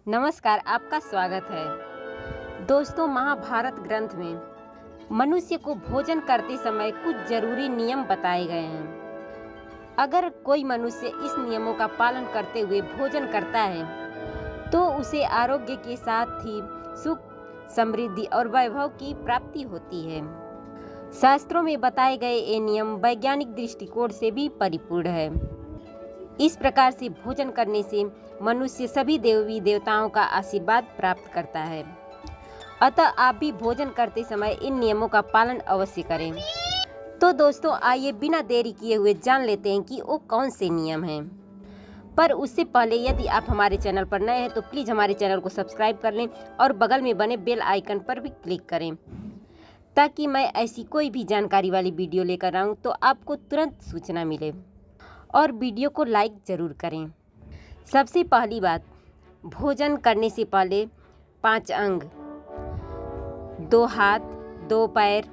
नमस्कार, आपका स्वागत है। दोस्तों, महाभारत ग्रंथ में मनुष्य को भोजन करते समय कुछ जरूरी नियम बताए गए हैं। अगर कोई मनुष्य इस नियमों का पालन करते हुए भोजन करता है तो उसे आरोग्य के साथ ही सुख, समृद्धि और वैभव की प्राप्ति होती है। शास्त्रों में बताए गए ये नियम वैज्ञानिक दृष्टिकोण से भी परिपूर्ण है। इस प्रकार से भोजन करने से मनुष्य सभी देवी देवताओं का आशीर्वाद प्राप्त करता है। अतः आप भी भोजन करते समय इन नियमों का पालन अवश्य करें। तो दोस्तों, आइए बिना देरी किए हुए जान लेते हैं कि वो कौन से नियम हैं। पर उससे पहले यदि आप हमारे चैनल पर नए हैं तो प्लीज़ हमारे चैनल को सब्सक्राइब कर लें और बगल में बने बेल आइकन पर भी क्लिक करें, ताकि मैं ऐसी कोई भी जानकारी वाली वीडियो लेकर आऊँ तो आपको तुरंत सूचना मिले। और वीडियो को लाइक ज़रूर करें। सबसे पहली बात, भोजन करने से पहले 5 अंग, 2 हाथ, 2 पैर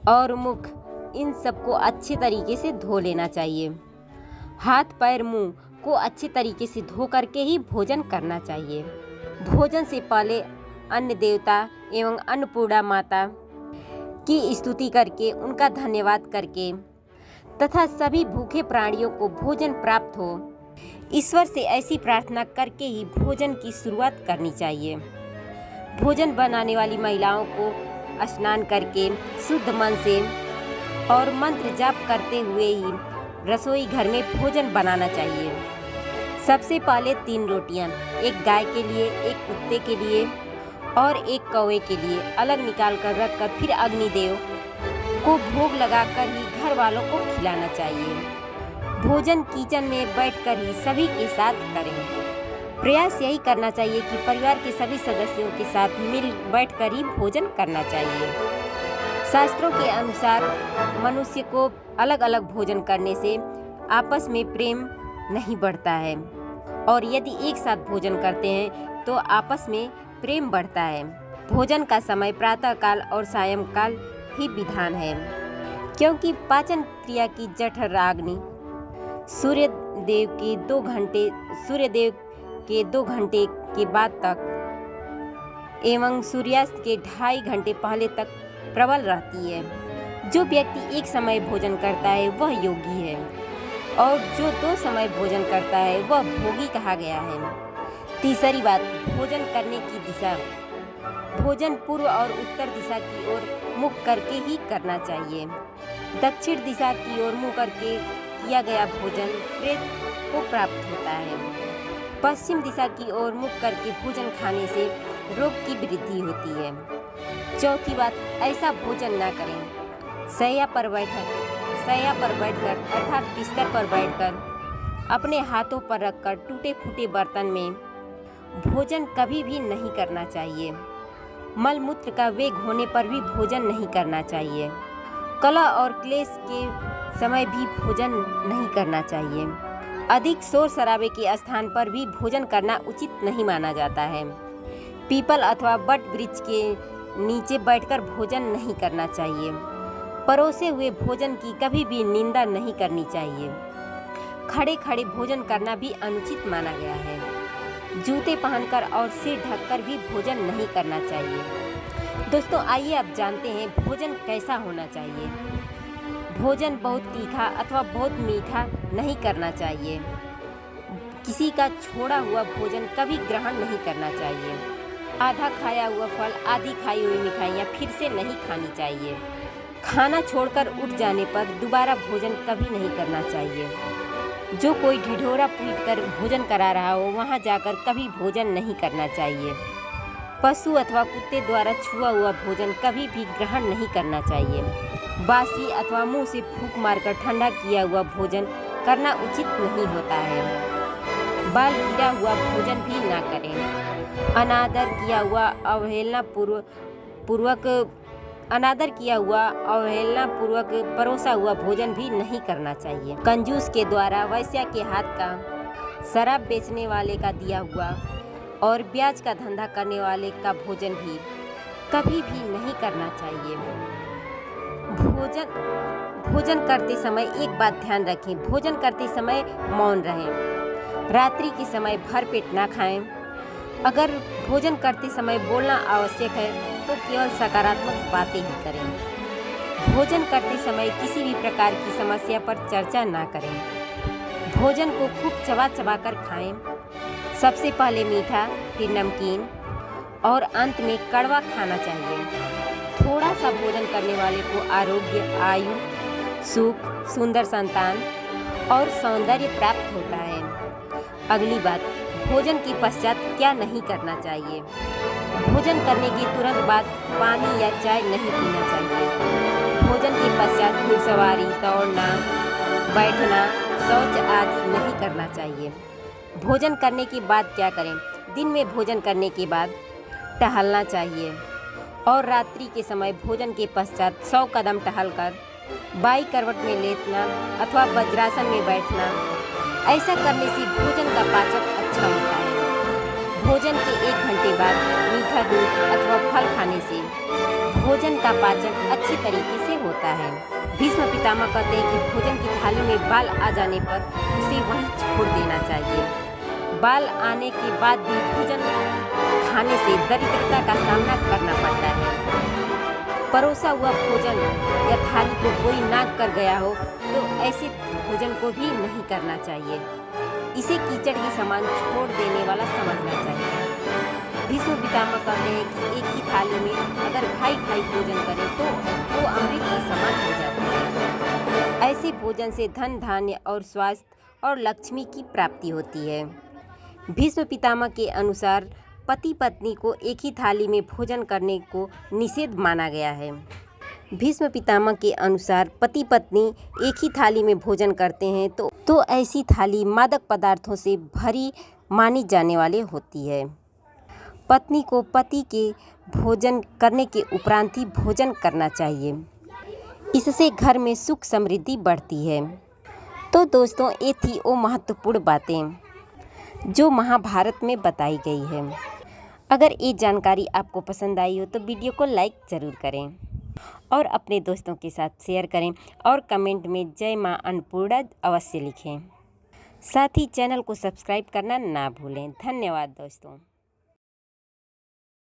और मुख, इन सबको अच्छे तरीके से धो लेना चाहिए। हाथ, पैर, मुंह को अच्छे तरीके से धो करके ही भोजन करना चाहिए। भोजन से पहले अन्य देवता एवं अन्नपूर्णा माता की स्तुति करके, उनका धन्यवाद करके तथा सभी भूखे प्राणियों को भोजन प्राप्त हो, ईश्वर से ऐसी प्रार्थना करके ही भोजन की शुरुआत करनी चाहिए। भोजन बनाने वाली महिलाओं को स्नान करके शुद्ध मन से और मंत्र जाप करते हुए ही रसोई घर में भोजन बनाना चाहिए। सबसे पहले 3 रोटियां, एक गाय के लिए, एक कुत्ते के लिए और एक कौवे के लिए अलग निकाल कर रखकर फिर अग्निदेव को भोग लगाकर ही घर वालों को खिलाना चाहिए। भोजन किचन में बैठकर ही सभी के साथ करें। प्रयास यही करना चाहिए कि परिवार के सभी सदस्यों के साथ मिल बैठकर ही भोजन करना चाहिए। शास्त्रों के अनुसार मनुष्य को अलग अलग भोजन करने से आपस में प्रेम नहीं बढ़ता है, और यदि एक साथ भोजन करते हैं तो आपस में प्रेम बढ़ता है। भोजन का समय प्रातःकाल और सायंकाल ही विधान है, क्योंकि पाचन क्रिया की जठराग्नि सूर्यदेव के 2 घंटे के बाद तक एवं सूर्यास्त के 2.5 घंटे पहले तक प्रबल रहती है। जो व्यक्ति एक समय भोजन करता है वह योगी है, और जो 2 समय भोजन करता है वह भोगी कहा गया है। तीसरी बात, भोजन करने की दिशा। भोजन पूर्व और उत्तर दिशा की ओर मुख करके ही करना चाहिए। दक्षिण दिशा की ओर मुँह करके किया गया भोजन प्रेत को प्राप्त होता है। पश्चिम दिशा की ओर मुख करके भोजन खाने से रोग की वृद्धि होती है। चौथी बात, ऐसा भोजन न करें। शैया पर बैठकर अर्थात बिस्तर पर बैठकर अपने हाथों पर रखकर टूटे फूटे बर्तन में भोजन कभी भी नहीं करना चाहिए। मल मूत्र का वेग होने पर भी भोजन नहीं करना चाहिए। कलह और क्लेश के समय भी भोजन नहीं करना चाहिए। अधिक शोर शराबे के स्थान पर भी भोजन करना उचित नहीं माना जाता है। पीपल अथवा बट वृक्ष के नीचे बैठकर भोजन नहीं करना चाहिए। परोसे हुए भोजन की कभी भी निंदा नहीं करनी चाहिए। खड़े खड़े भोजन करना भी अनुचित माना गया है। जूते पहनकर और सिर ढककर भी भोजन नहीं करना चाहिए। दोस्तों, आइए अब जानते हैं भोजन कैसा होना चाहिए। भोजन बहुत तीखा अथवा बहुत मीठा नहीं करना चाहिए। किसी का छोड़ा हुआ भोजन कभी ग्रहण नहीं करना चाहिए। आधा खाया हुआ फल, आधी खाई हुई मिठाइयाँ फिर से नहीं खानी चाहिए। खाना छोड़कर उठ जाने पर दोबारा भोजन कभी नहीं करना चाहिए। जो कोई ढिढोरा पीट कर भोजन करा रहा हो वहां जाकर कभी भोजन नहीं करना चाहिए। पशु अथवा कुत्ते द्वारा छुआ हुआ भोजन कभी भी ग्रहण नहीं करना चाहिए। बासी अथवा मुंह से फूंक मारकर ठंडा किया हुआ भोजन करना उचित नहीं होता है। बाल गिरा हुआ भोजन भी ना करें। अनादर किया हुआ अवहेलना पूर्वक परोसा हुआ भोजन भी नहीं करना चाहिए। कंजूस के द्वारा वैश्या के हाथ का, शराब बेचने वाले का दिया हुआ और ब्याज का धंधा करने वाले का भोजन भी कभी भी नहीं करना चाहिए। भोजन करते समय एक बात ध्यान रखें, भोजन करते समय मौन रहें। रात्रि के समय भरपेट ना खाएं। अगर भोजन करते समय बोलना आवश्यक है तो केवल सकारात्मक बातें ही करें। भोजन करते समय किसी भी प्रकार की समस्या पर चर्चा ना करें। भोजन को खूब चबा चबा कर खाएं। सबसे पहले मीठा, फिर नमकीन और अंत में कड़वा खाना चाहिए। थोड़ा सा भोजन करने वाले को आरोग्य, आयु, सुख, सुंदर संतान और सौंदर्य प्राप्त होता है। अगली बात, भोजन के पश्चात क्या नहीं करना चाहिए। भोजन करने के तुरंत बाद पानी या चाय नहीं पीना चाहिए। भोजन के पश्चात घुड़सवारी, दौड़ना, बैठना, शौच आदि नहीं करना चाहिए। भोजन करने के बाद क्या करें? दिन में भोजन करने के बाद टहलना चाहिए और रात्रि के समय भोजन के पश्चात 100 कदम टहलकर बाई करवट में लेटना अथवा वज्रासन में बैठना। ऐसा करने से भोजन का पाचन अच्छा होता है। भोजन के 1 घंटे बाद मीठा दूध अथवा फल खाने से भोजन का पाचन अच्छी तरीके से होता है। भीष्म पितामह कहते हैं कि भोजन की थाली में बाल आ जाने पर उसे वहीं छोड़ देना चाहिए। बाल आने के बाद भी भोजन खाने से दरिद्रता का सामना करना पड़ता है। परोसा हुआ भोजन या थाली को कोई नाक कर गया हो तो ऐसे भोजन को भी नहीं करना चाहिए। इसे कीचड़ के समान छोड़ देने वाला समझना चाहिए। भीष्म पितामह कहते हैं कि एक ही थाली में अगर खाई खाई भोजन करें तो वो अमृत के समान हो जाती है। ऐसे भोजन से धन, धान्य और स्वास्थ्य और लक्ष्मी की प्राप्ति होती है। भीष्म पितामह के अनुसार पति पत्नी को एक ही थाली में भोजन करने को निषेध माना गया है। भीष्म पितामह के अनुसार पति पत्नी एक ही थाली में भोजन करते हैं तो ऐसी थाली मादक पदार्थों से भरी मानी जाने वाली होती है। पत्नी को पति के भोजन करने के उपरांत ही भोजन करना चाहिए। इससे घर में सुख समृद्धि बढ़ती है। तो दोस्तों, ये थी वो महत्वपूर्ण बातें जो महाभारत में बताई गई है। अगर ये जानकारी आपको पसंद आई हो तो वीडियो को लाइक ज़रूर करें और अपने दोस्तों के साथ शेयर करें और कमेंट में जय माँ अन्नपूर्णा अवश्य लिखें। साथ ही चैनल को सब्सक्राइब करना ना भूलें। धन्यवाद दोस्तों।